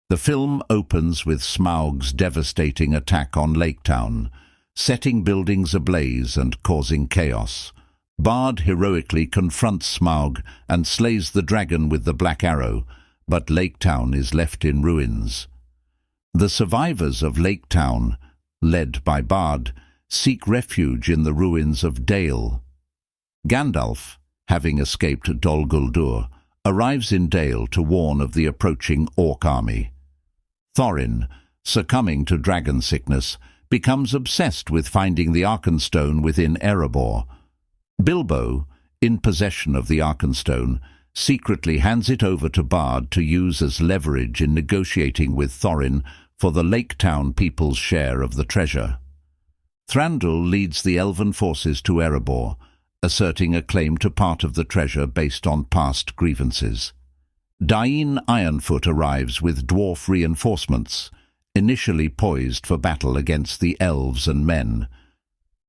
The film opens with Smaug's devastating attack on Lake Town, setting buildings ablaze and causing chaos. Bard heroically confronts Smaug and slays the dragon with the black arrow, but Lake Town is left in ruins. The survivors of Lake Town, led by Bard, seek refuge in the ruins of Dale. Gandalf, having escaped Dol Guldur, arrives in Dale to warn of the approaching orc army. Thorin, succumbing to dragon sickness, becomes obsessed with finding the Arkenstone within Erebor. Bilbo, in possession of the Arkenstone, secretly hands it over to Bard to use as leverage in negotiating with Thorin for the Lake Town people's share of the treasure. Thranduil leads the elven forces to Erebor, asserting a claim to part of the treasure based on past grievances. Dain Ironfoot arrives with dwarf reinforcements, initially poised for battle against the elves and men.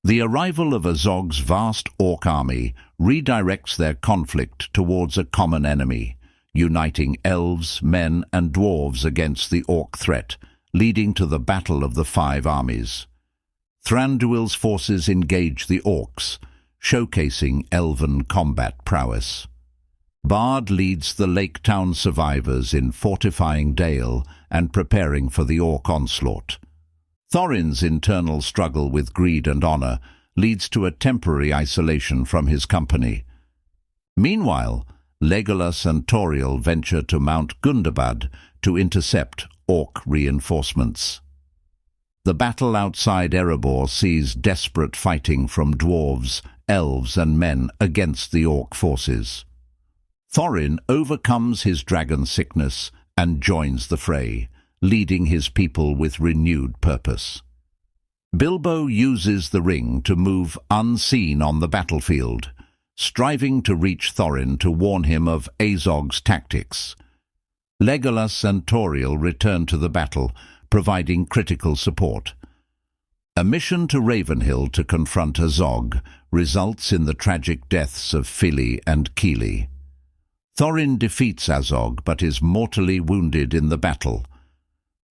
The arrival of Azog's vast orc army redirects their conflict towards a common enemy, uniting elves, men and dwarves against the orc threat, leading to the Battle of the Five Armies. Thranduil's forces engage the orcs, showcasing elven combat prowess. Bard leads the Lake Town survivors in fortifying Dale and preparing for the orc onslaught. Thorin's internal struggle with greed and honor leads to a temporary isolation from his company. Meanwhile, Legolas and Tauriel venture to Mount Gundabad to intercept orc reinforcements. The battle outside Erebor sees desperate fighting from dwarves, elves and men against the orc forces. Thorin overcomes his dragon sickness and joins the fray, leading his people with renewed purpose. Bilbo uses the ring to move unseen on the battlefield, striving to reach Thorin to warn him of Azog's tactics. Legolas and Tauriel return to the battle, providing critical support. A mission to Ravenhill to confront Azog results in the tragic deaths of Fili and Kili. Thorin defeats Azog but is mortally wounded in the battle.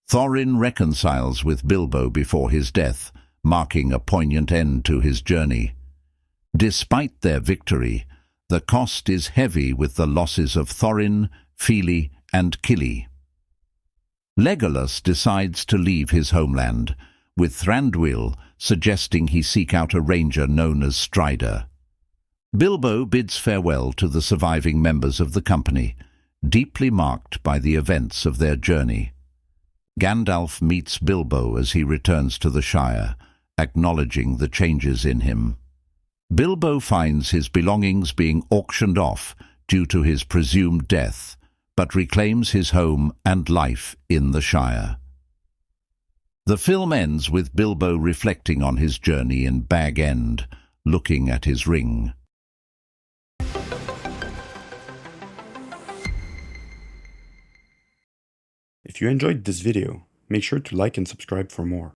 Thorin reconciles with Bilbo before his death, marking a poignant end to his journey. Despite their victory, the cost is heavy with the losses of Thorin, Fili and Kili. Legolas decides to leave his homeland, with Thranduil suggesting he seek out a ranger known as Strider. Bilbo bids farewell to the surviving members of the company, deeply marked by the events of their journey. Gandalf meets Bilbo as he returns to the Shire, acknowledging the changes in him. Bilbo finds his belongings being auctioned off due to his presumed death, but reclaims his home and life in the Shire. The film ends with Bilbo reflecting on his journey in Bag End, looking at his ring. If you enjoyed this video, make sure to like and subscribe for more.